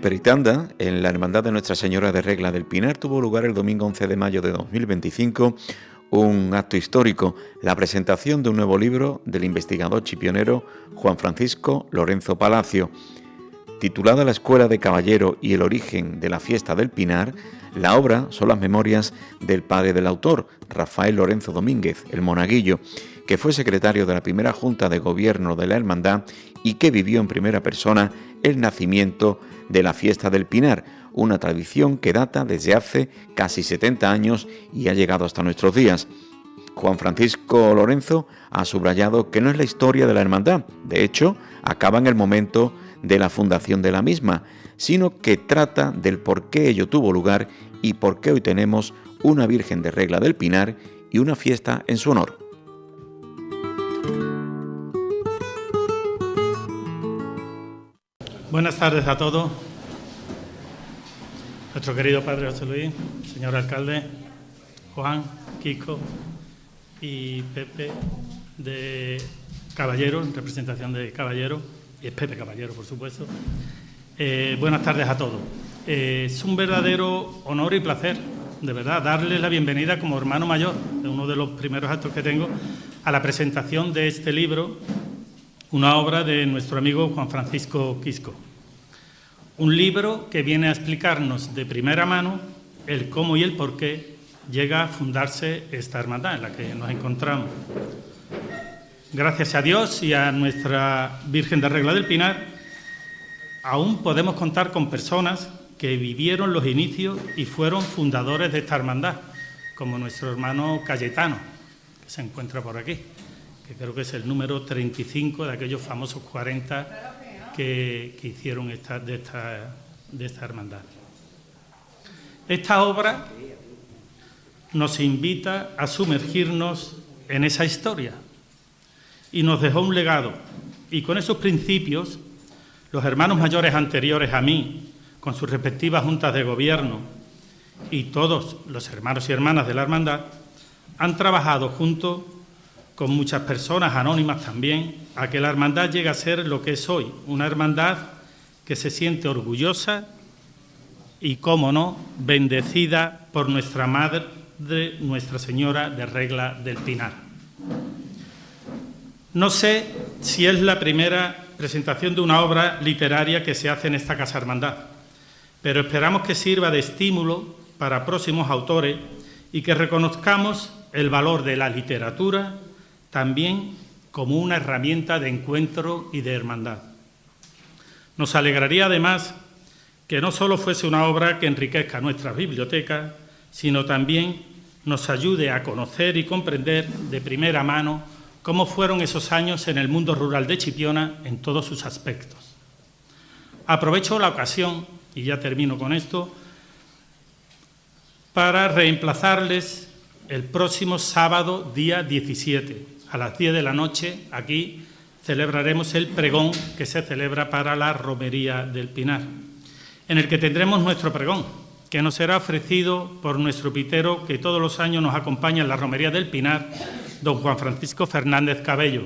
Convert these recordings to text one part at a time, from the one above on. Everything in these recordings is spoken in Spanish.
Peritanda, en la Hermandad de Nuestra Señora de Regla del Pinar, tuvo lugar el domingo 11 de mayo de 2025 un acto histórico, la presentación de un nuevo libro del investigador chipionero Juan Francisco Lorenzo Palacio. Titulada La Escuela de Caballero y el origen de la fiesta del Pinar, la obra son las memorias del padre del autor, Rafael Lorenzo Domínguez, el Monaguillo, que fue secretario de la primera Junta de Gobierno de la Hermandad y que vivió en primera persona el nacimiento de la fiesta del Pinar, una tradición que data desde hace casi 70 años y ha llegado hasta nuestros días. Juan Francisco Lorenzo ha subrayado que no es la historia de la hermandad, de hecho, acaba en el momento de la fundación de la misma, sino que trata del por qué ello tuvo lugar y por qué hoy tenemos una Virgen de Regla del Pinar y una fiesta en su honor. Buenas tardes a todos. Nuestro querido padre José Luis, señor alcalde, Juan, Kiko y Pepe de Caballero, en representación de Caballero, y es Pepe Caballero, por supuesto. Buenas tardes a todos. Es un verdadero honor y placer, de verdad, darles la bienvenida como hermano mayor, de uno de los primeros actos que tengo, a la presentación de este libro, una obra de nuestro amigo Juan Francisco Quisco. Un libro que viene a explicarnos de primera mano el cómo y el por qué llega a fundarse esta hermandad en la que nos encontramos. Gracias a Dios y a nuestra Virgen de Regla del Pinar, aún podemos contar con personas que vivieron los inicios y fueron fundadores de esta hermandad, como nuestro hermano Cayetano, que se encuentra por aquí, que creo que es el número 35 de aquellos famosos 40 que hicieron de esta hermandad. Esta obra nos invita a sumergirnos en esa historia y nos dejó un legado. Y con esos principios, los hermanos mayores anteriores a mí, con sus respectivas juntas de gobierno, y todos los hermanos y hermanas de la hermandad, han trabajado juntos con muchas personas anónimas también, a que la hermandad llegue a ser lo que es hoy, una hermandad que se siente orgullosa y, cómo no, bendecida por nuestra Madre, Nuestra Señora de Regla del Pinar. No sé si es la primera presentación de una obra literaria que se hace en esta Casa Hermandad, pero esperamos que sirva de estímulo para próximos autores y que reconozcamos el valor de la literatura también como una herramienta de encuentro y de hermandad. Nos alegraría además que no solo fuese una obra que enriquezca nuestras bibliotecas, sino también nos ayude a conocer y comprender de primera mano cómo fueron esos años en el mundo rural de Chipiona en todos sus aspectos. Aprovecho la ocasión, y ya termino con esto, para reemplazarles el próximo sábado, día 17, a las 10 de la noche, aquí celebraremos el pregón que se celebra para la Romería del Pinar, en el que tendremos nuestro pregón, que nos será ofrecido por nuestro pitero que todos los años nos acompaña en la Romería del Pinar, don Juan Francisco Fernández Cabello.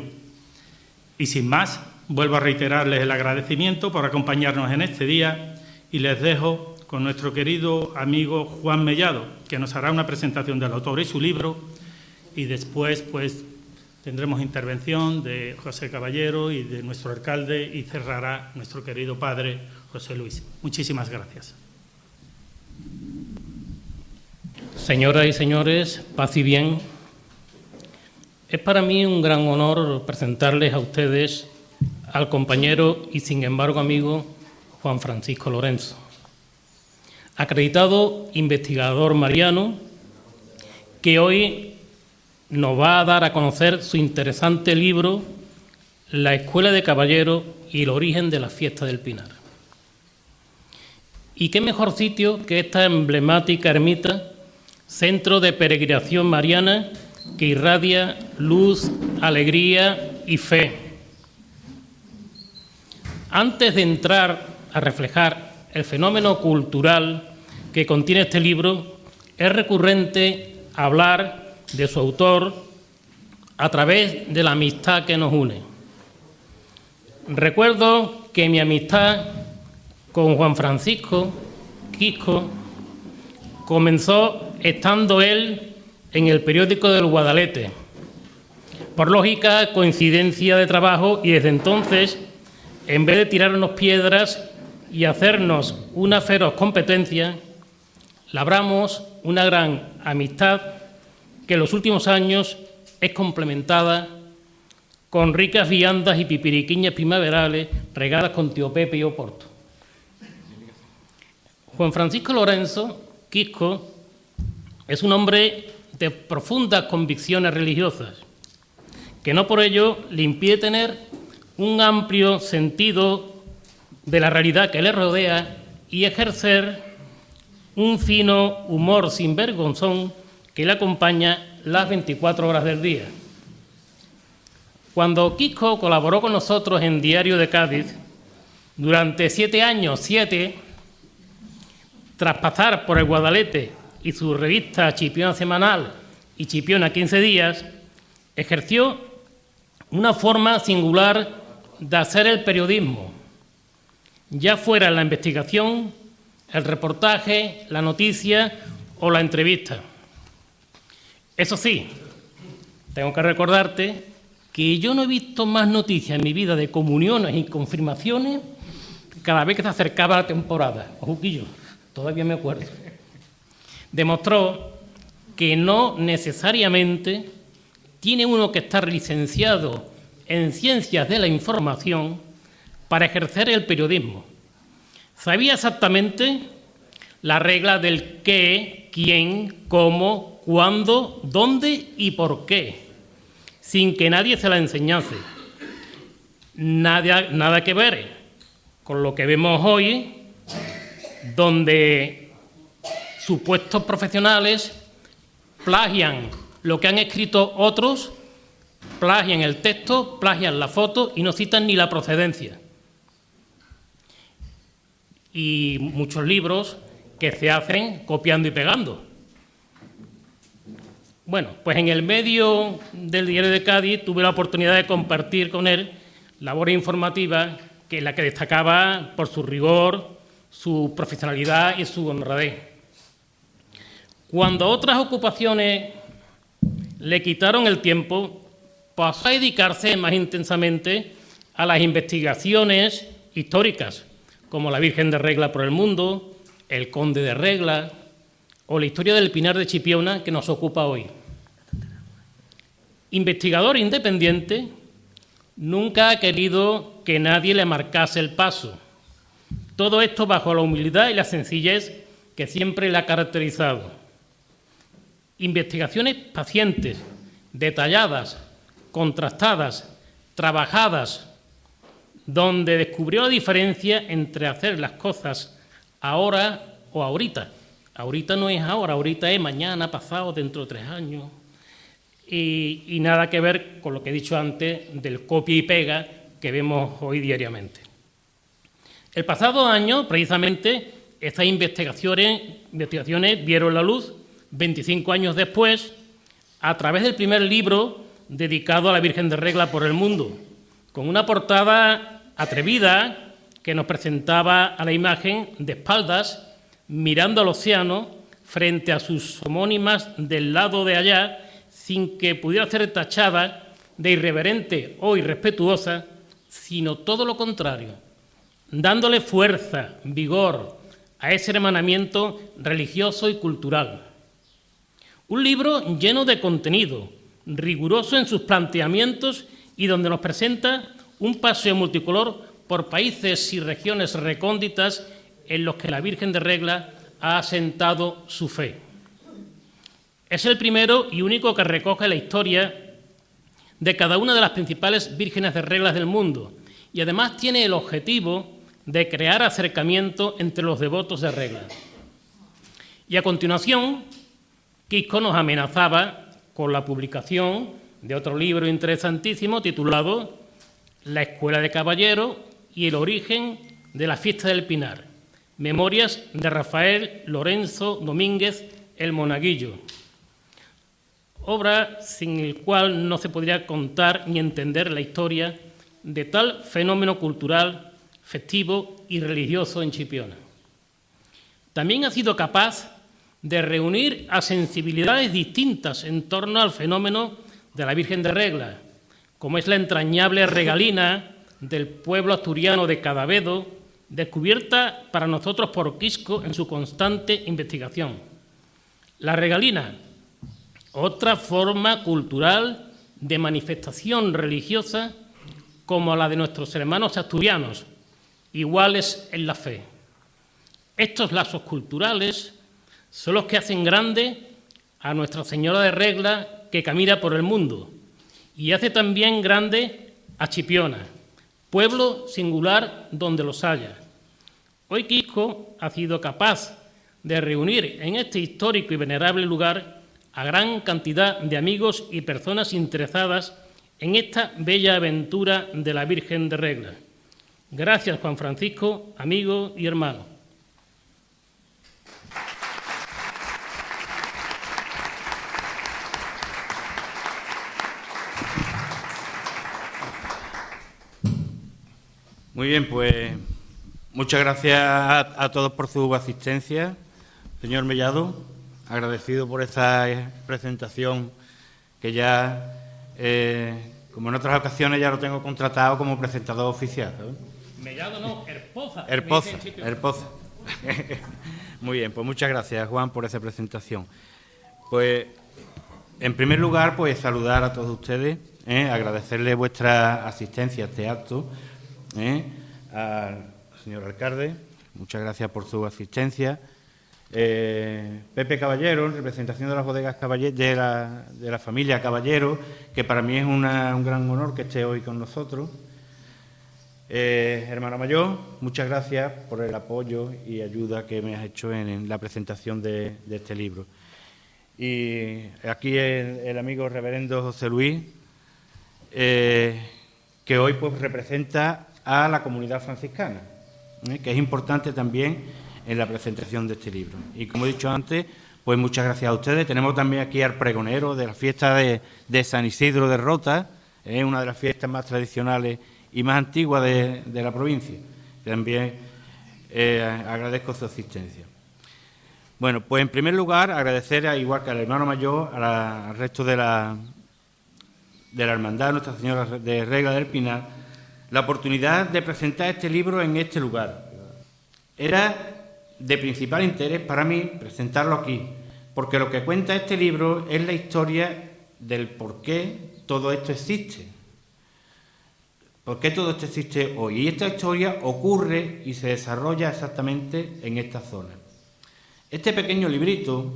Y sin más, vuelvo a reiterarles el agradecimiento por acompañarnos en este día y les dejo con nuestro querido amigo Juan Mellado, que nos hará una presentación del autor y su libro, y después pues tendremos intervención de José Caballero y de nuestro alcalde y cerrará nuestro querido padre José Luis. Muchísimas gracias. Señoras y señores, paz y bien. Es para mí un gran honor presentarles a ustedes al compañero y sin embargo amigo Juan Francisco Lorenzo, acreditado investigador mariano, que hoy nos va a dar a conocer su interesante libro La Escuela de Caballero y el origen de la fiesta del Pinar. Y qué mejor sitio que esta emblemática ermita, centro de peregrinación mariana que irradia luz, alegría y fe. Antes de entrar a reflejar el fenómeno cultural que contiene este libro, es recurrente hablar de su autor a través de la amistad que nos une. Recuerdo que mi amistad con Juan Francisco Quisco comenzó estando él en el periódico del Guadalete, por lógica coincidencia de trabajo, y desde entonces, en vez de tirarnos piedras y hacernos una feroz competencia, labramos una gran amistad que en los últimos años es complementada con ricas viandas y pipiriquiñas primaverales regadas con tío Pepe y Oporto. Juan Francisco Lorenzo Quisco es un hombre de profundas convicciones religiosas, que no por ello le impide tener un amplio sentido de la realidad que le rodea y ejercer un fino humor sinvergonzón que le acompaña las 24 horas del día. Cuando Quisco colaboró con nosotros en Diario de Cádiz, durante 7 años, tras pasar por el Guadalete y su revista Chipiona Semanal y Chipiona 15 días, ejerció una forma singular de hacer el periodismo, ya fuera la investigación, el reportaje, la noticia o la entrevista. Eso sí, tengo que recordarte que yo no he visto más noticias en mi vida de comuniones y confirmaciones cada vez que se acercaba la temporada. Ojuquillo, todavía me acuerdo. Demostró que no necesariamente tiene uno que estar licenciado en ciencias de la información para ejercer el periodismo. Sabía exactamente la regla del qué, quién, cómo, cuándo, dónde y por qué, sin que nadie se la enseñase. Nada que ver con lo que vemos hoy, donde supuestos profesionales plagian lo que han escrito otros, plagian el texto, plagian la foto y no citan ni la procedencia. Y muchos libros que se hacen copiando y pegando. Bueno, pues en el medio del Diario de Cádiz tuve la oportunidad de compartir con él labores informativas que la que destacaba por su rigor, su profesionalidad y su honradez. Cuando otras ocupaciones le quitaron el tiempo, pasó a dedicarse más intensamente a las investigaciones históricas, como la Virgen de Regla por el Mundo, el Conde de Regla o la historia del Pinar de Chipiona, que nos ocupa hoy. Investigador independiente, nunca ha querido que nadie le marcase el paso. Todo esto bajo la humildad y la sencillez que siempre le ha caracterizado. Investigaciones pacientes, detalladas, contrastadas, trabajadas, donde descubrió la diferencia entre hacer las cosas ahora o ahorita. Ahorita no es ahora, ahorita es mañana, pasado, dentro de 3 años. Y nada que ver con lo que he dicho antes del copia y pega que vemos hoy diariamente. El pasado año, precisamente, estas investigaciones vieron la luz 25 años después, a través del primer libro dedicado a la Virgen de Regla por el Mundo, con una portada atrevida que nos presentaba a la imagen de espaldas, mirando al océano, frente a sus homónimas del lado de allá, sin que pudiera ser tachada de irreverente o irrespetuosa, sino todo lo contrario, dándole fuerza, vigor a ese hermanamiento religioso y cultural. Un libro lleno de contenido, riguroso en sus planteamientos y donde nos presenta un paseo multicolor por países y regiones recónditas en los que la Virgen de Regla ha asentado su fe. Es el primero y único que recoge la historia de cada una de las principales vírgenes de reglas del mundo y además tiene el objetivo de crear acercamiento entre los devotos de reglas. Y a continuación, Quisco nos amenazaba con la publicación de otro libro interesantísimo titulado La Escuela de Caballeros y el origen de la fiesta del Pinar, memorias de Rafael Lorenzo Domínguez el Monaguillo, obra sin el cual no se podría contar ni entender la historia de tal fenómeno cultural festivo y religioso en Chipiona. También ha sido capaz de reunir a sensibilidades distintas en torno al fenómeno de la Virgen de Regla, como es la entrañable regalina del pueblo asturiano de Cadavedo, descubierta para nosotros por Quisco en su constante investigación. La regalina, otra forma cultural de manifestación religiosa como la de nuestros hermanos asturianos, iguales en la fe. Estos lazos culturales son los que hacen grande a Nuestra Señora de Regla, que camina por el mundo, y hace también grande a Chipiona, pueblo singular donde los haya. Hoy Quisco ha sido capaz de reunir en este histórico y venerable lugar a gran cantidad de amigos y personas interesadas en esta bella aventura de la Virgen de Regla. Gracias, Juan Francisco, amigo y hermano. Muy bien, pues muchas gracias a todos por su asistencia. Señor Mellado, agradecido por esta presentación que ya, como en otras ocasiones, ya lo tengo contratado como presentador oficial, ¿sabes? Mellado no, Herpoza. Herpoza. Muy bien, pues muchas gracias, Juan, por esa presentación. Pues, en primer lugar, pues saludar a todos ustedes, agradecerles vuestra asistencia a este acto, al señor alcalde, muchas gracias por su asistencia. Pepe Caballero, en representación de las bodegas de la familia Caballero, que para mí es un gran honor que esté hoy con nosotros. Hermano mayor, muchas gracias por el apoyo y ayuda que me has hecho en la presentación de este libro. Y aquí el amigo reverendo José Luis, que hoy pues representa a la comunidad franciscana, que es importante también en la presentación de este libro. Y como he dicho antes, pues muchas gracias a ustedes. Tenemos también aquí al pregonero de la fiesta de San Isidro de Rota, una de las fiestas más tradicionales y más antiguas de la provincia. También agradezco su asistencia. Bueno, pues en primer lugar agradecer, igual que al hermano mayor, al resto de la Hermandad Nuestra Señora de Regla del Pinar, la oportunidad de presentar este libro en este lugar. Era de principal interés para mí presentarlo aquí, porque lo que cuenta este libro es la historia del por qué todo esto existe. ¿Por qué todo esto existe hoy? Y esta historia ocurre y se desarrolla exactamente en esta zona. Este pequeño librito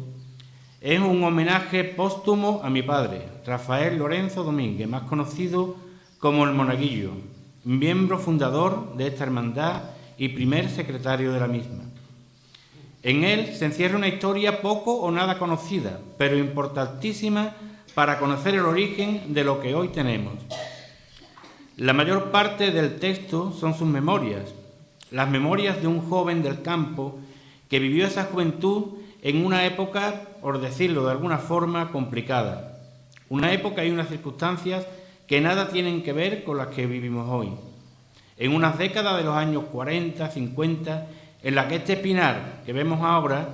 es un homenaje póstumo a mi padre, Rafael Lorenzo Domínguez, más conocido como el Monaguillo, miembro fundador de esta hermandad y primer secretario de la misma. En él se encierra una historia poco o nada conocida, pero importantísima para conocer el origen de lo que hoy tenemos. La mayor parte del texto son sus memorias, las memorias de un joven del campo que vivió esa juventud en una época, por decirlo de alguna forma, complicada. Una época y unas circunstancias que nada tienen que ver con las que vivimos hoy. En unas décadas de los años 40, 50, en la que este pinar que vemos ahora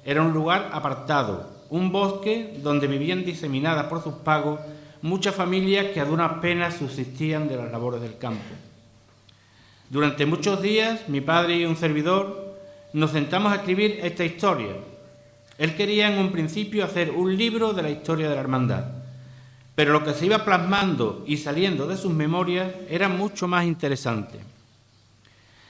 era un lugar apartado, un bosque donde vivían diseminadas por sus pagos muchas familias que a duras penas subsistían de las labores del campo. Durante muchos días, mi padre y un servidor nos sentamos a escribir esta historia. Él quería en un principio hacer un libro de la historia de la hermandad, pero lo que se iba plasmando y saliendo de sus memorias era mucho más interesante.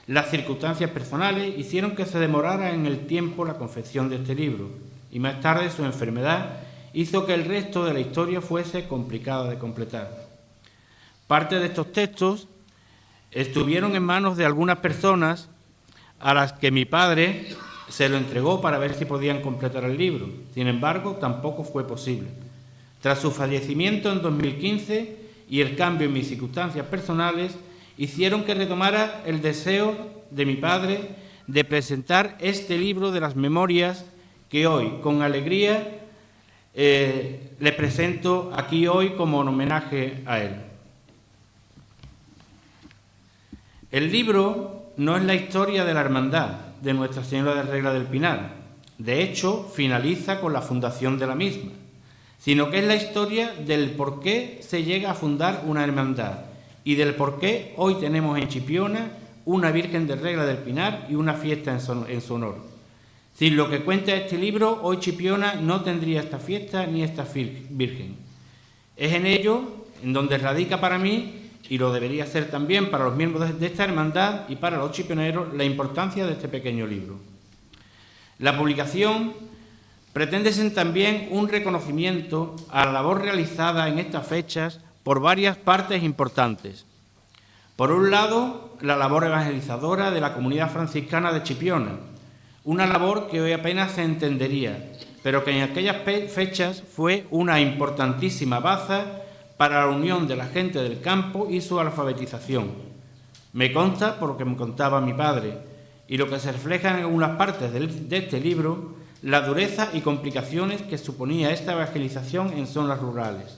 Las circunstancias personales hicieron que se demorara en el tiempo la confección de este libro, y más tarde su enfermedad hizo que el resto de la historia fuese complicada de completar. Parte de estos textos estuvieron en manos de algunas personas a las que mi padre se lo entregó para ver si podían completar el libro. Sin embargo, tampoco fue posible. Tras su fallecimiento en 2015 y el cambio en mis circunstancias personales, hicieron que retomara el deseo de mi padre de presentar este libro de las memorias que hoy, con alegría, le presento aquí hoy como un homenaje a él. El libro no es la historia de la hermandad de Nuestra Señora de Regla del Pinar. De hecho, finaliza con la fundación de la misma, sino que es la historia del por qué se llega a fundar una hermandad y del por qué hoy tenemos en Chipiona una Virgen de Regla del Pinar y una fiesta en su honor. Sin lo que cuenta este libro, hoy Chipiona no tendría esta fiesta ni esta Virgen. Es en ello en donde radica para mí, y lo debería ser también para los miembros de esta hermandad y para los chipioneros, la importancia de este pequeño libro. La publicación pretende ser también un reconocimiento a la labor realizada en estas fechas por varias partes importantes. Por un lado, la labor evangelizadora de la comunidad franciscana de Chipiona, una labor que hoy apenas se entendería, pero que en aquellas fechas fue una importantísima baza para la unión de la gente del campo y su alfabetización. Me consta, por lo que me contaba mi padre, y lo que se refleja en algunas partes de este libro, la dureza y complicaciones que suponía esta evangelización en zonas rurales.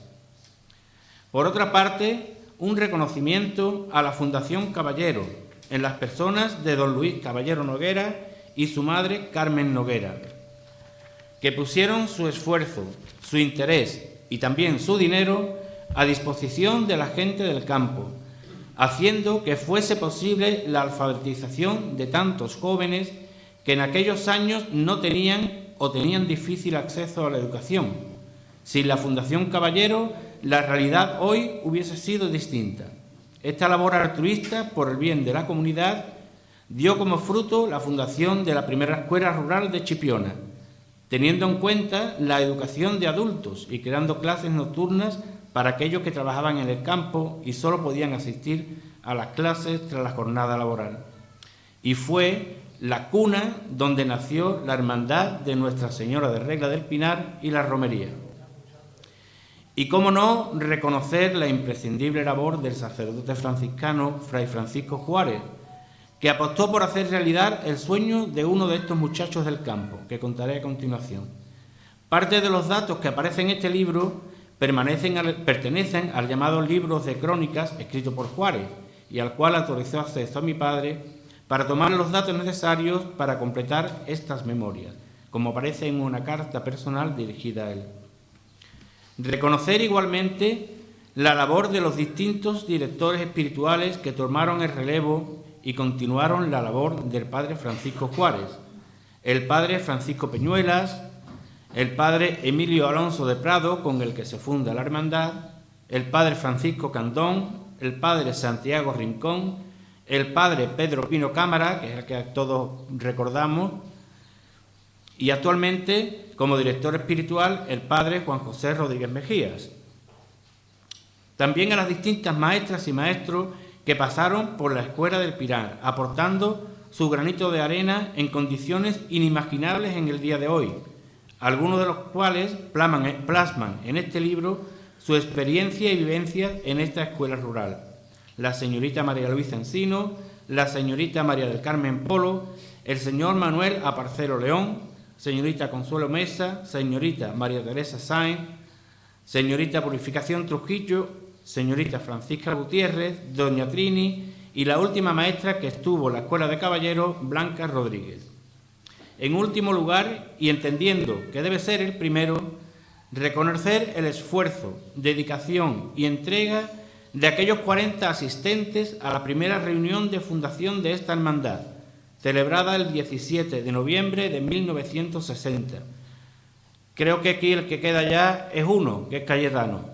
Por otra parte, un reconocimiento a la Fundación Caballero, en las personas de don Luis Caballero Noguera y su madre Carmen Noguera, que pusieron su esfuerzo, su interés y también su dinero a disposición de la gente del campo, haciendo que fuese posible la alfabetización de tantos jóvenes que en aquellos años no tenían o tenían difícil acceso a la educación. Sin la Fundación Caballero, la realidad hoy hubiese sido distinta. Esta labor altruista por el bien de la comunidad dio como fruto la fundación de la primera escuela rural de Chipiona, teniendo en cuenta la educación de adultos y creando clases nocturnas para aquellos que trabajaban en el campo y solo podían asistir a las clases tras la jornada laboral. Y fue la cuna donde nació la hermandad de Nuestra Señora de Regla del Pinar y la romería. Y cómo no reconocer la imprescindible labor del sacerdote franciscano Fray Francisco Juárez, que apostó por hacer realidad el sueño de uno de estos muchachos del campo, que contaré a continuación. Parte de los datos que aparecen en este libro pertenecen al llamado Libros de Crónicas escrito por Juárez y al cual autorizó acceso a mi padre para tomar los datos necesarios para completar estas memorias, como aparece en una carta personal dirigida a él. Reconocer igualmente la labor de los distintos directores espirituales que tomaron el relevo y continuaron la labor del padre Francisco Juárez, el padre Francisco Peñuelas, el padre Emilio Alonso de Prado, con el que se funda la hermandad, el padre Francisco Candón, el padre Santiago Rincón, el padre Pedro Pino Cámara, que es el que todos recordamos, y actualmente, como director espiritual, el padre Juan José Rodríguez Mejías. También a las distintas maestras y maestros que pasaron por la Escuela del Pinar, aportando su granito de arena en condiciones inimaginables en el día de hoy, algunos de los cuales plasman en este libro su experiencia y vivencia en esta escuela rural. La señorita María Luisa Encino, la señorita María del Carmen Polo, el señor Manuel Aparcero León, señorita Consuelo Mesa, señorita María Teresa Sáenz, señorita Purificación Trujillo, señorita Francisca Gutiérrez, doña Trini y la última maestra que estuvo en la Escuela de Caballeros, Blanca Rodríguez. En último lugar, y entendiendo que debe ser el primero, reconocer el esfuerzo, dedicación y entrega de aquellos 40 asistentes a la primera reunión de fundación de esta hermandad, celebrada el 17 de noviembre de 1960. Creo que aquí el que queda ya es uno, que es Cayetano.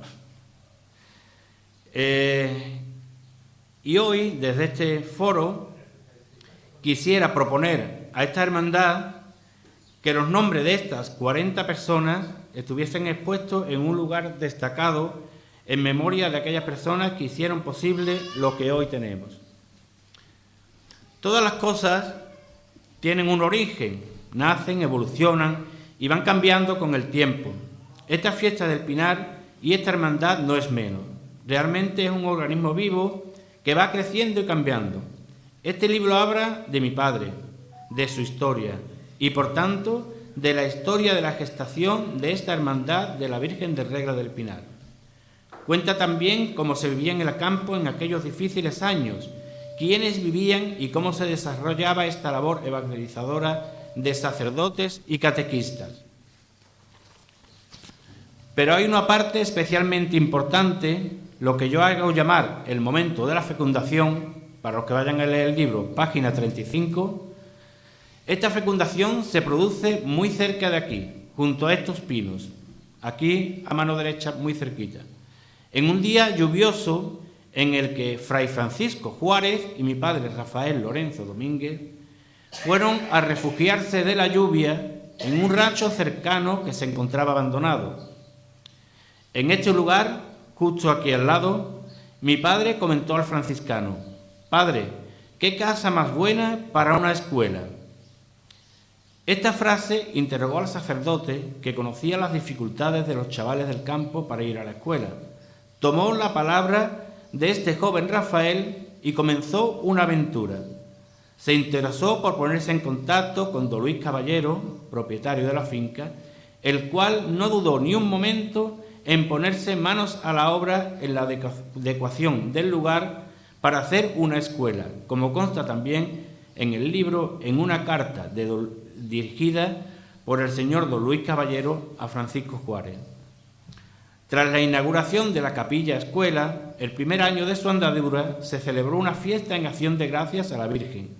Y hoy, desde este foro, quisiera proponer a esta hermandad que los nombres de estas 40 personas estuviesen expuestos en un lugar destacado en memoria de aquellas personas que hicieron posible lo que hoy tenemos. Todas las cosas tienen un origen, nacen, evolucionan y van cambiando con el tiempo. Esta fiesta del Pinar y esta hermandad no es menos. Realmente es un organismo vivo que va creciendo y cambiando. Este libro habla de mi padre, de su historia y, por tanto, de la historia de la gestación de esta hermandad de la Virgen de Regla del Pinar. Cuenta también cómo se vivía en el campo en aquellos difíciles años quiénes vivían y cómo se desarrollaba esta labor evangelizadora de sacerdotes y catequistas. Pero hay una parte especialmente importante, lo que yo hago llamar el momento de la fecundación, para los que vayan a leer el libro, página 35. Esta fecundación se produce muy cerca de aquí, junto a estos pinos, aquí a mano derecha, muy cerquita, en un día lluvioso en el que Fray Francisco Juárez y mi padre Rafael Lorenzo Domínguez fueron a refugiarse de la lluvia en un rancho cercano que se encontraba abandonado. En este lugar, justo aquí al lado, mi padre comentó al franciscano: «Padre, ¿qué casa más buena para una escuela?». Esta frase interrogó al sacerdote, que conocía las dificultades de los chavales del campo para ir a la escuela. Tomó la palabra de este joven Rafael y comenzó una aventura. Se interesó por ponerse en contacto con don Luis Caballero, propietario de la finca, el cual no dudó ni un momento en ponerse manos a la obra en la adecuación del lugar para hacer una escuela, como consta también en el libro, en una carta dirigida por el señor don Luis Caballero a Francisco Juárez. Tras la inauguración de la capilla escuela, el primer año de su andadura, se celebró una fiesta en acción de gracias a la Virgen,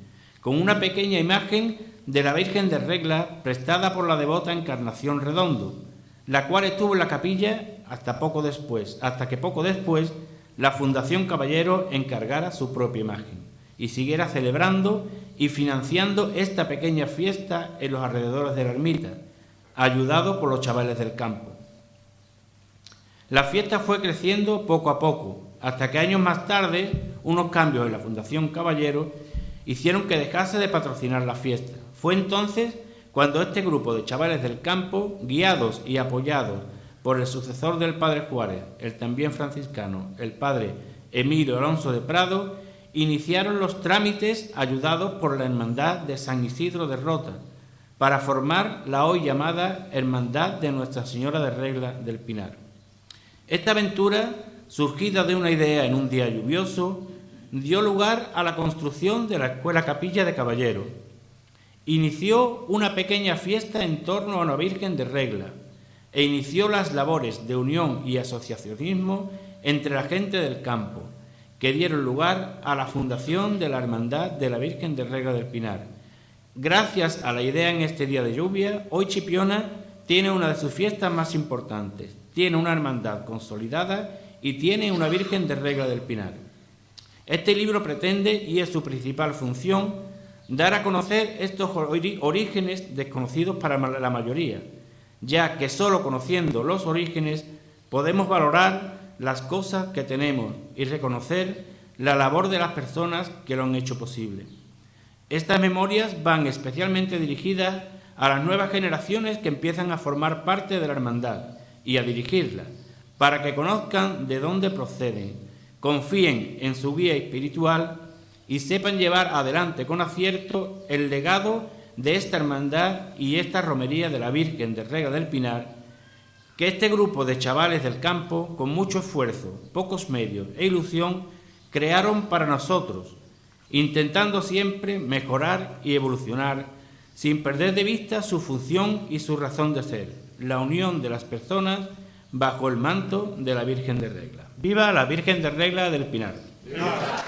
con una pequeña imagen de la Virgen de Regla prestada por la devota Encarnación Redondo, la cual estuvo en la capilla hasta que poco después la Fundación Caballero encargara su propia imagen y siguiera celebrando y financiando esta pequeña fiesta en los alrededores de la ermita, ayudado por los chavales del campo. La fiesta fue creciendo poco a poco, hasta que años más tarde unos cambios en la Fundación Caballero hicieron que dejase de patrocinar la fiesta. Fue entonces cuando este grupo de chavales del campo, guiados y apoyados por el sucesor del padre Juárez, el también franciscano, el padre Emilio Alonso de Prado, iniciaron los trámites ayudados por la Hermandad de San Isidro de Rota, para formar la hoy llamada Hermandad de Nuestra Señora de Regla del Pinar. Esta aventura, surgida de una idea en un día lluvioso, dio lugar a la construcción de la Escuela Capilla de Caballero. Inició una pequeña fiesta en torno a una Virgen de Regla e inició las labores de unión y asociacionismo entre la gente del campo, que dieron lugar a la fundación de la Hermandad de la Virgen de Regla del Pinar. Gracias a la idea en este día de lluvia, hoy Chipiona tiene una de sus fiestas más importantes, tiene una hermandad consolidada y tiene una Virgen de Regla del Pinar. Este libro pretende, y es su principal función, dar a conocer estos orígenes desconocidos para la mayoría, ya que solo conociendo los orígenes podemos valorar las cosas que tenemos y reconocer la labor de las personas que lo han hecho posible. Estas memorias van especialmente dirigidas a las nuevas generaciones que empiezan a formar parte de la hermandad y a dirigirla, para que conozcan de dónde proceden, confíen en su guía espiritual y sepan llevar adelante con acierto el legado de esta hermandad y esta romería de la Virgen de Regla del Pinar, que este grupo de chavales del campo, con mucho esfuerzo, pocos medios e ilusión, crearon para nosotros, intentando siempre mejorar y evolucionar, sin perder de vista su función y su razón de ser, la unión de las personas bajo el manto de la Virgen de Regla. ¡Viva la Virgen de Regla del Pinar! ¡Viva!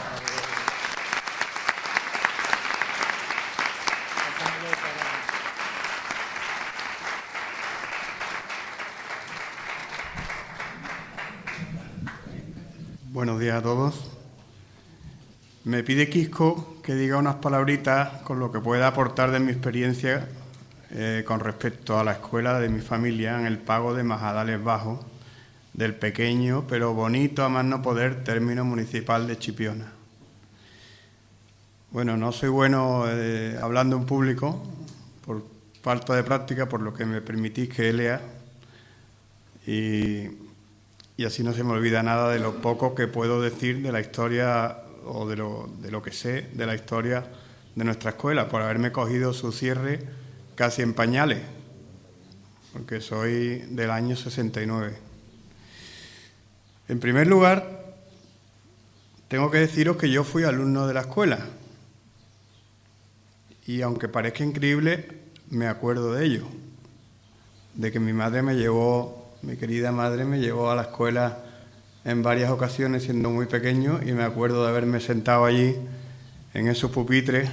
Buenos días a todos. Me pide Quisco que diga unas palabritas con lo que pueda aportar de mi experiencia con respecto a la escuela de mi familia en el pago de Majadales Bajo del pequeño pero bonito a más no poder término municipal de Chipiona. Bueno, no soy bueno hablando en público por falta de práctica, por lo que me permitís que lea y así no se me olvida nada de lo poco que puedo decir de la historia o de lo que sé de la historia de nuestra escuela, por haberme cogido su cierre casi en pañales, porque soy del año 69. En primer lugar, tengo que deciros que yo fui alumno de la escuela. Y aunque parezca increíble, me acuerdo de ello. De que mi querida madre me llevó a la escuela en varias ocasiones siendo muy pequeño, y me acuerdo de haberme sentado allí en esos pupitres,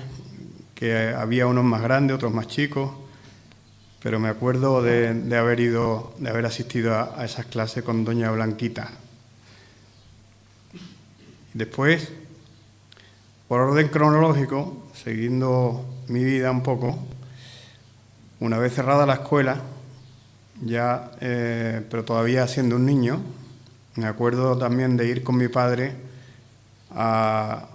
que había unos más grandes, otros más chicos, pero me acuerdo de haber asistido a esas clases con doña Blanquita. Después, por orden cronológico, siguiendo mi vida un poco, una vez cerrada la escuela, ya, pero todavía siendo un niño, me acuerdo también de ir con mi padre a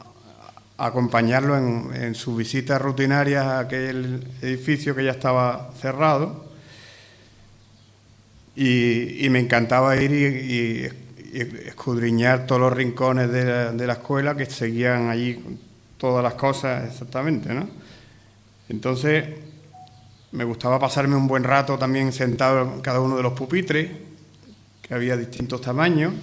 acompañarlo en sus visitas rutinarias a aquel edificio que ya estaba cerrado, y me encantaba ir y escudriñar todos los rincones de la escuela, que seguían allí todas las cosas exactamente, ¿no? Entonces me gustaba pasarme un buen rato también sentado en cada uno de los pupitres, que había distintos tamaños.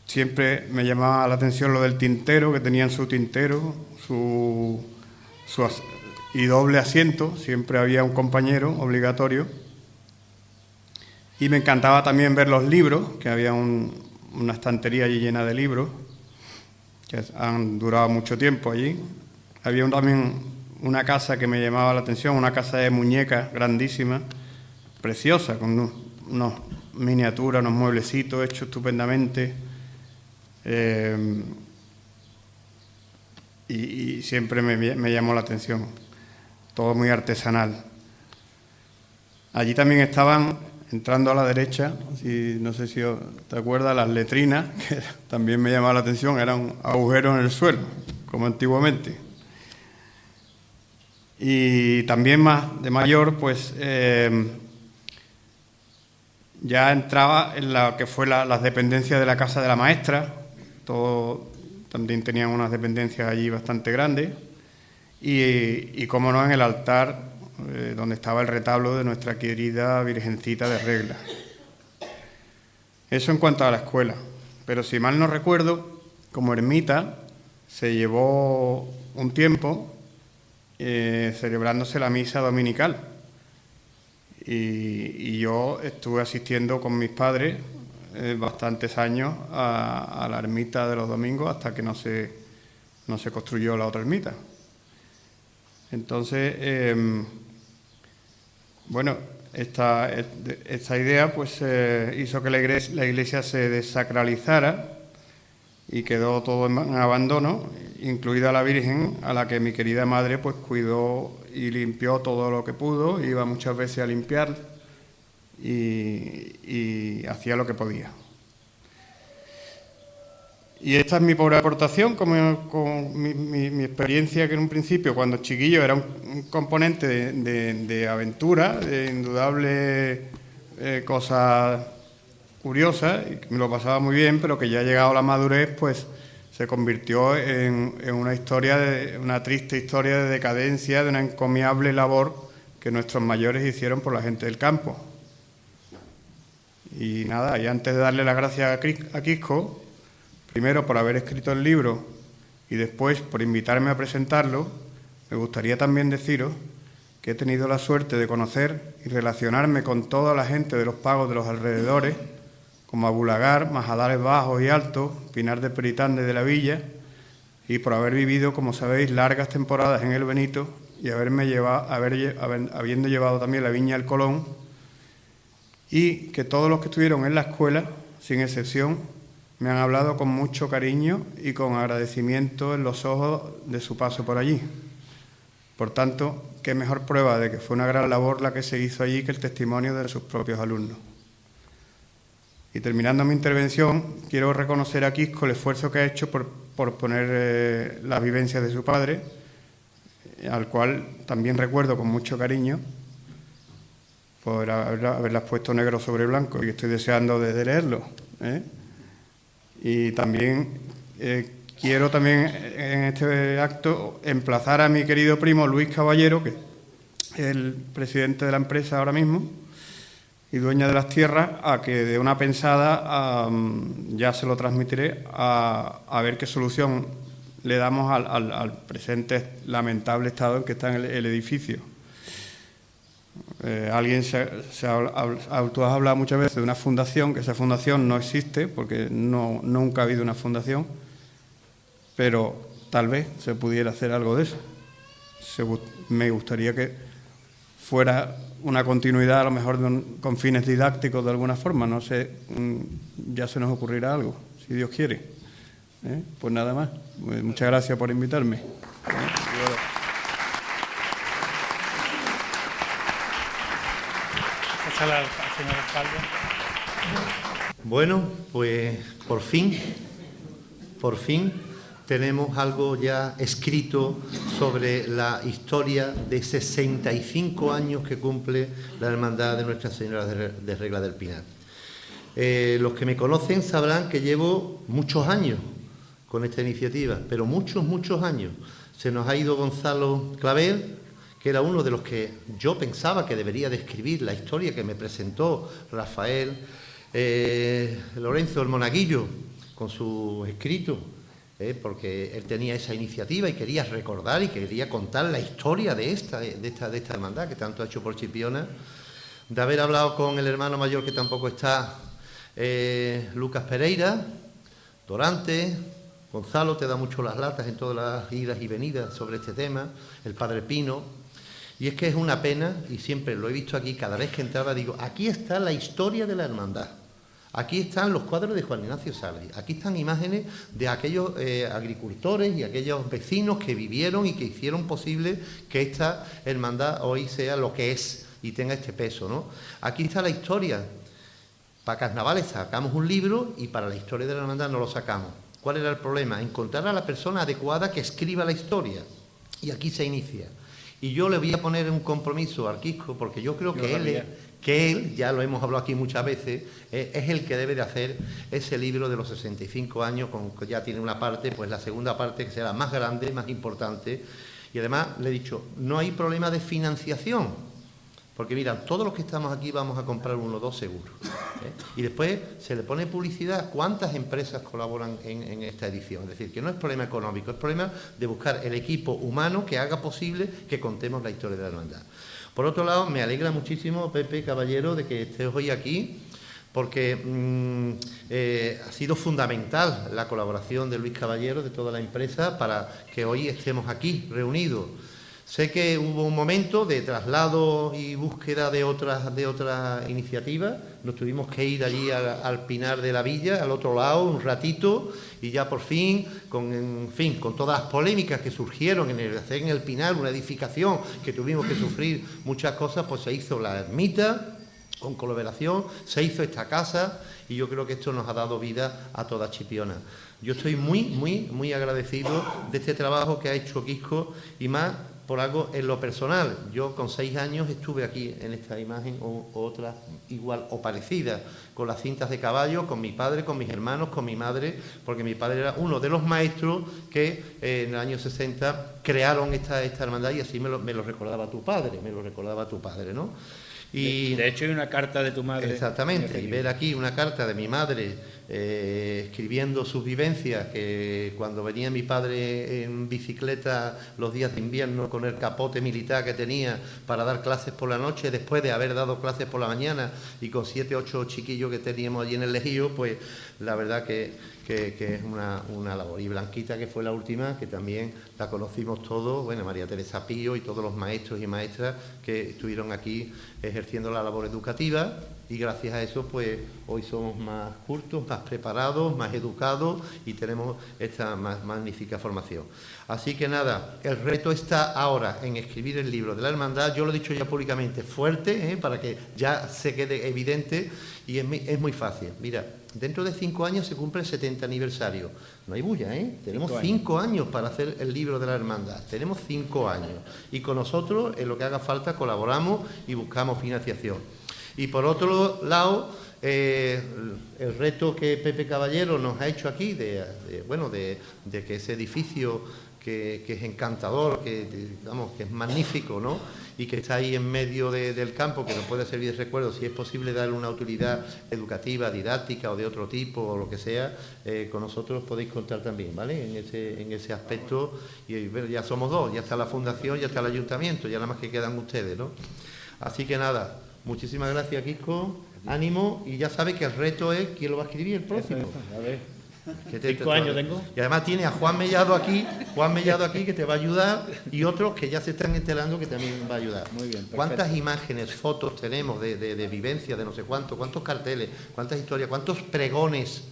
Siempre me llamaba la atención lo del tintero, que tenían su tintero, y doble asiento, siempre había un compañero obligatorio. Y me encantaba también ver los libros, que había una estantería allí llena de libros, que han durado mucho tiempo allí. Había también una casa que me llamaba la atención, una casa de muñecas grandísima, preciosa, con unos miniaturas, unos mueblecitos hechos estupendamente. Y siempre me llamó la atención, todo muy artesanal. Allí también estaban, entrando a la derecha, no sé si te acuerdas, las letrinas, que también me llamaba la atención, eran agujeros en el suelo, como antiguamente. Y también más de mayor, pues ya entraba en la que fue las dependencias de la casa de la maestra. Todo, también tenían unas dependencias allí bastante grandes, y cómo no, en el altar donde estaba el retablo de nuestra querida Virgencita de Regla. Eso en cuanto a la escuela. Pero si mal no recuerdo, como ermita se llevó un tiempo celebrándose la misa dominical, y yo estuve asistiendo con mis padres bastantes años a la ermita de los domingos, hasta que no se construyó la otra ermita. Entonces, bueno, esta idea pues hizo que la iglesia se desacralizara y quedó todo en abandono, incluida la Virgen, a la que mi querida madre pues cuidó y limpió todo lo que pudo, iba muchas veces a limpiar y hacía lo que podía. Y esta es mi pobre aportación, con mi experiencia, que en un principio, cuando chiquillo, era un componente de aventura, de indudable cosas curiosas, y que me lo pasaba muy bien, pero que ya llegado a la madurez, pues se convirtió en una historia, una triste historia de decadencia, de una encomiable labor que nuestros mayores hicieron por la gente del campo. Y nada, y antes de darle las gracias a Quisco, primero por haber escrito el libro y después por invitarme a presentarlo, me gustaría también deciros que he tenido la suerte de conocer y relacionarme con toda la gente de los pagos de los alrededores, como Abulagar, Majadares Bajos y Altos, Pinar de Peritán de la Villa, y por haber vivido, como sabéis, largas temporadas en el Benito y habiendo llevado también la Viña al Colón, y que todos los que estuvieron en la escuela, sin excepción, me han hablado con mucho cariño y con agradecimiento en los ojos de su paso por allí. Por tanto, qué mejor prueba de que fue una gran labor la que se hizo allí que el testimonio de sus propios alumnos. Y terminando mi intervención, quiero reconocer a Quisco el esfuerzo que ha hecho por poner las vivencias de su padre, al cual también recuerdo con mucho cariño, por haberlas puesto negro sobre blanco, y estoy deseando de leerlo, ¿eh? Y también quiero también en este acto emplazar a mi querido primo Luis Caballero, que es el presidente de la empresa ahora mismo, y dueña de las tierras, a que de una pensada ya se lo transmitiré a ver qué solución le damos al presente lamentable estado en que está el edificio. Tú has hablado muchas veces de una fundación, que esa fundación no existe porque nunca ha habido una fundación, pero tal vez se pudiera hacer algo de eso. Me gustaría que fuera una continuidad, a lo mejor con fines didácticos de alguna forma, no sé, ya se nos ocurrirá algo, si Dios quiere. Pues nada más, muchas gracias por invitarme. Señor alcalde. Bueno, pues por fin tenemos algo ya escrito sobre la historia de 65 años que cumple la Hermandad de Nuestra Señora de Regla del Pinar. Los que me conocen sabrán que llevo muchos años con esta iniciativa, pero muchos años. Se nos ha ido Gonzalo Clavel, que era uno de los que yo pensaba que debería de escribir la historia que me presentó Rafael Lorenzo el Monaguillo con su escrito, porque él tenía esa iniciativa y quería recordar y quería contar la historia de esta hermandad que tanto ha hecho por Chipiona, de haber hablado con el hermano mayor que tampoco está, Lucas Pereira, Dorante. Gonzalo te da mucho las latas en todas las idas y venidas sobre este tema, el padre Pino. Y es que es una pena, y siempre lo he visto aquí, cada vez que entraba digo, aquí está la historia de la hermandad, aquí están los cuadros de Juan Ignacio Salvi, aquí están imágenes de aquellos agricultores y aquellos vecinos que vivieron y que hicieron posible que esta hermandad hoy sea lo que es y tenga este peso, ¿no? Aquí está la historia. Para carnavales sacamos un libro y para la historia de la hermandad no lo sacamos. ¿Cuál era el problema? Encontrar a la persona adecuada que escriba la historia. Y aquí se inicia. Y yo le voy a poner un compromiso al Quisco, porque yo creo que él, ya lo hemos hablado aquí muchas veces, es el que debe de hacer ese libro de los 65 años, que ya tiene una parte, pues la segunda parte que será más grande, más importante. Y además le he dicho, no hay problema de financiación. Porque mira, todos los que estamos aquí vamos a comprar uno o dos seguros. Y después se le pone publicidad cuántas empresas colaboran en esta edición. Es decir, que no es problema económico, es problema de buscar el equipo humano que haga posible que contemos la historia de la hermandad. Por otro lado, me alegra muchísimo, Pepe Caballero, de que estés hoy aquí, porque ha sido fundamental la colaboración de Luis Caballero, de toda la empresa, para que hoy estemos aquí reunidos. Sé que hubo un momento de traslado y búsqueda de otras iniciativas. Nos tuvimos que ir allí al Pinar de la Villa, al otro lado, un ratito, y ya por fin, con todas las polémicas que surgieron en el Pinar, una edificación que tuvimos que sufrir muchas cosas, pues se hizo la ermita con colaboración, se hizo esta casa, y yo creo que esto nos ha dado vida a toda Chipiona. Yo estoy muy agradecido de este trabajo que ha hecho Quisco, y más por algo en lo personal. Yo con 6 años estuve aquí en esta imagen o otra igual o parecida, con las cintas de caballo, con mi padre, con mis hermanos, con mi madre, porque mi padre era uno de los maestros que en el año 60 crearon esta hermandad, y así me lo recordaba tu padre, ¿no? Y de hecho hay una carta de tu madre. Exactamente, y ver aquí una carta de mi madre escribiendo sus vivencias, que cuando venía mi padre en bicicleta los días de invierno con el capote militar que tenía para dar clases por la noche, después de haber dado clases por la mañana, y con 7 o 8 chiquillos que teníamos allí en el Lejío, pues la verdad que es una labor. Y Blanquita, que fue la última, que también la conocimos todos, bueno, María Teresa Pío y todos los maestros y maestras que estuvieron aquí ejerciendo la labor educativa, y gracias a eso pues hoy somos más cultos, más preparados, más educados, y tenemos esta magnífica formación. Así que nada, el reto está ahora en escribir el libro de la hermandad. Yo lo he dicho ya públicamente fuerte, para que ya se quede evidente, y es muy fácil. Mira, dentro de 5 años se cumple el 70 aniversario. No hay bulla, Tenemos 5 años para hacer el libro de la hermandad. Tenemos 5 años. Y con nosotros, en lo que haga falta, colaboramos y buscamos financiación. Y por otro lado, el reto que Pepe Caballero nos ha hecho aquí, de que ese edificio que es encantador, que es magnífico, ¿no? Y que está ahí en medio del campo, que nos puede servir de recuerdo, si es posible darle una utilidad educativa, didáctica o de otro tipo o lo que sea, con nosotros podéis contar también, ¿vale? En ese aspecto, y bueno, ya somos dos, ya está la Fundación, ya está el Ayuntamiento, ya nada más que quedan ustedes, ¿no? Así que nada, muchísimas gracias, Quisco, ánimo, y ya sabes que el reto es quién lo va a escribir el próximo. A ver. 5 años tengo. Y además tiene a Juan Mellado aquí que te va a ayudar, y otros que ya se están enterando que también va a ayudar. Muy bien, perfecto. ¿Cuántas imágenes, fotos tenemos de vivencia, de no sé cuántos carteles, cuántas historias, cuántos pregones?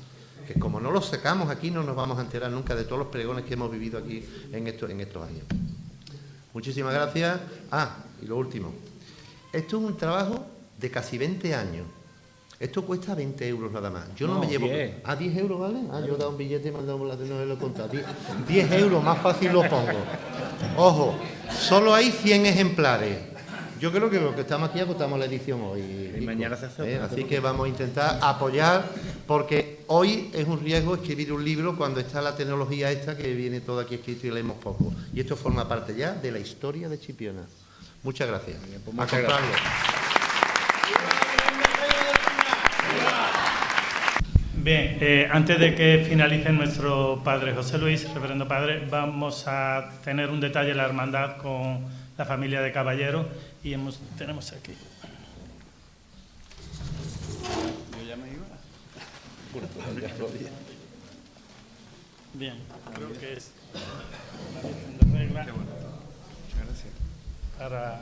Que como no los sacamos aquí no nos vamos a enterar nunca de todos los pregones que hemos vivido aquí en estos años. Muchísimas gracias. Y lo último. Esto es un trabajo de casi 20 años. Esto cuesta 20 euros nada más. Yo no me llevo... 10. 10 euros, ¿vale? Yo he dado un billete y me han dado la no lo he contado. 10 euros, más fácil lo pongo. Ojo, solo hay 100 ejemplares. Yo creo que los que estamos aquí agotamos la edición hoy. Y mañana se hace otra. Así que vamos a intentar apoyar, porque hoy es un riesgo escribir un libro cuando está la tecnología esta que viene todo aquí escrito y leemos poco. Y esto forma parte ya de la historia de Chipiona. Muchas gracias. Bien, pues a muchas comprarlo. Bien, antes de que finalice nuestro padre José Luis, reverendo padre, vamos a tener un detalle de la hermandad con la familia de Caballero y tenemos aquí. Yo ya me iba. Bien, creo que es la Virgen de Regla. Muchas gracias. Para...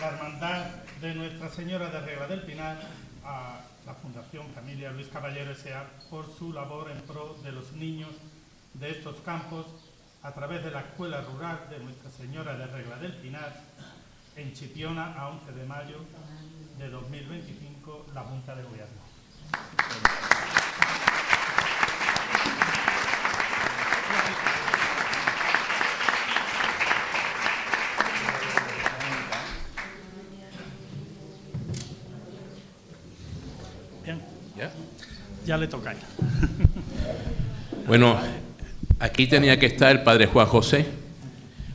La hermandad de Nuestra Señora de Regla del Pinar a la Fundación Familia Luis Caballero S.A. por su labor en pro de los niños de estos campos a través de la Escuela Rural de Nuestra Señora de Regla del Pinar en Chipiona a 11 de mayo de 2025, la Junta de Gobierno. Bien, ya le toca. Bueno, aquí tenía que estar el padre Juan José,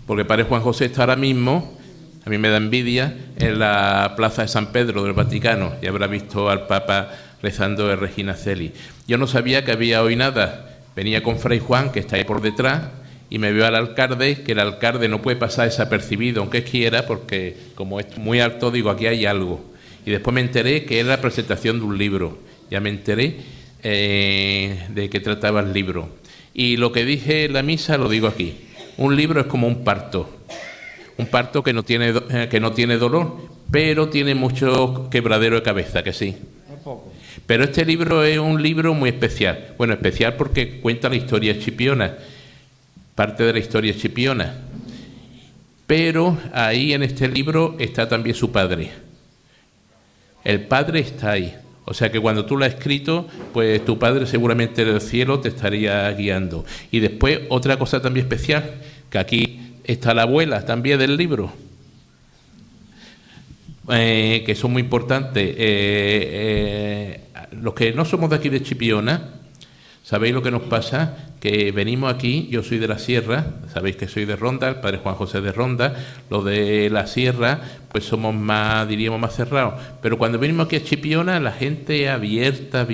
porque el padre Juan José está ahora mismo, a mí me da envidia, en la plaza de San Pedro del Vaticano, y habrá visto al Papa rezando el Regina Coeli. Yo no sabía que había hoy nada, venía con Fray Juan, que está ahí por detrás, y me veo al alcalde, que el alcalde no puede pasar desapercibido, aunque quiera, porque como es muy alto, digo, aquí hay algo. Y después me enteré que era la presentación de un libro, ya me enteré de qué trataba el libro. Y lo que dije en la misa lo digo aquí, un libro es como un parto que no tiene dolor, pero tiene mucho quebradero de cabeza, que sí. Pero este libro es un libro muy especial. Bueno, especial porque cuenta la historia chipiona, parte de la historia chipiona. Pero ahí en este libro está también su padre. El padre está ahí. O sea que cuando tú lo has escrito, pues tu padre seguramente del cielo te estaría guiando. Y después otra cosa también especial, que aquí está la abuela también del libro, que son muy importantes. Los que no somos de aquí de Chipiona, ¿sabéis lo que nos pasa? Que venimos aquí, yo soy de la Sierra, sabéis que soy de Ronda, el padre Juan José de Ronda, los de la Sierra, pues somos más, diríamos, más cerrados. Pero cuando venimos aquí a Chipiona, la gente es abierta,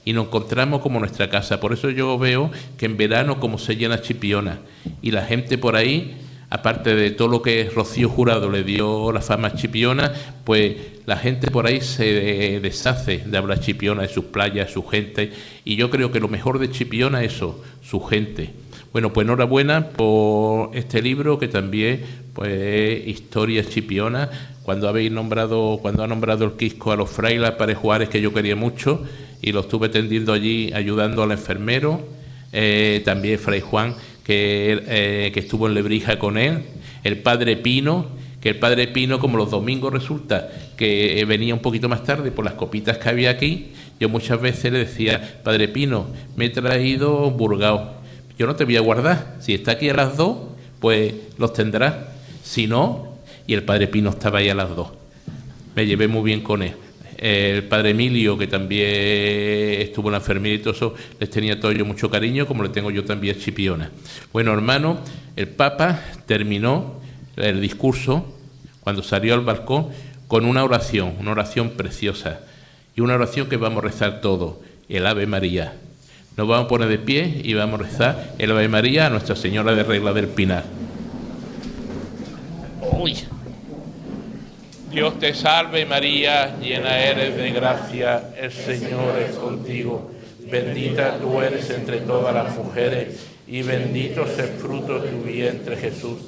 y nos encontramos como nuestra casa. Por eso yo veo que en verano como se llena Chipiona, y la gente por ahí, aparte de todo lo que Rocío Jurado le dio la fama a Chipiona, pues la gente por ahí se deshace de hablar Chipiona, de sus playas, de su gente, y yo creo que lo mejor de Chipiona es eso, su gente. Bueno, pues enhorabuena por este libro, que también pues es historia chipiona. Cuando ha nombrado el Quisco a los frailes Párez Juárez, que yo quería mucho, y lo estuve atendiendo allí, ayudando al enfermero, también Fray Juan, que estuvo en Lebrija con él, el padre Pino, que el padre Pino, como los domingos resulta que venía un poquito más tarde por las copitas que había aquí, yo muchas veces le decía, padre Pino, me he traído burgao, yo no te voy a guardar, si está aquí a las 2, pues los tendrás. Si no, y el padre Pino estaba ahí a las 2. Me llevé muy bien con él. El padre Emilio, que también estuvo en la enfermería y todo eso, les tenía todo yo mucho cariño, como le tengo yo también a Chipiona. Bueno, hermano, el Papa terminó el discurso, cuando salió al balcón, con una oración preciosa, y una oración que vamos a rezar todos, el Ave María. Nos vamos a poner de pie y vamos a rezar el Ave María a Nuestra Señora de Regla del Pinar. Uy. Dios te salve María, llena eres de gracia, el Señor es contigo. Bendita tú eres entre todas las mujeres y bendito es el fruto de tu vientre Jesús.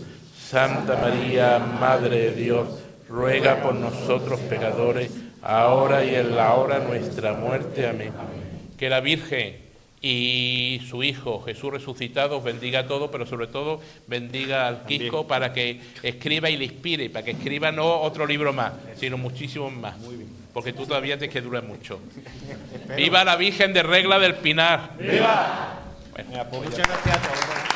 Santa María, Madre de Dios, ruega por nosotros pecadores, ahora y en la hora de nuestra muerte. Amén. Que la Virgen y su Hijo Jesús resucitado os bendiga a todos, pero sobre todo bendiga al Quisco para que escriba y le inspire, para que escriba no otro libro más, sino muchísimos más, porque tú todavía te que dura mucho. ¡Viva la Virgen de Regla del Pinar! ¡Viva! Bueno, pues muchas gracias a todos.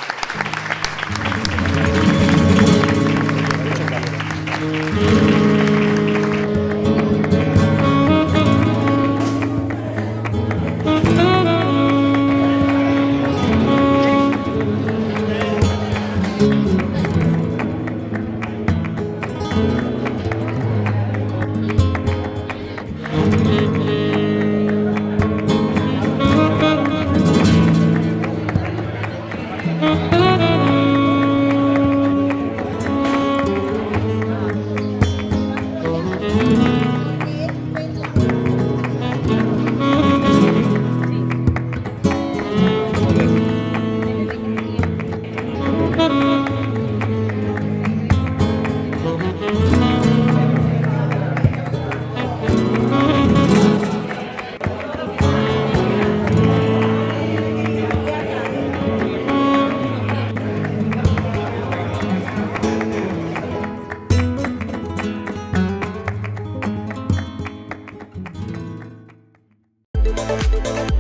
Thank you.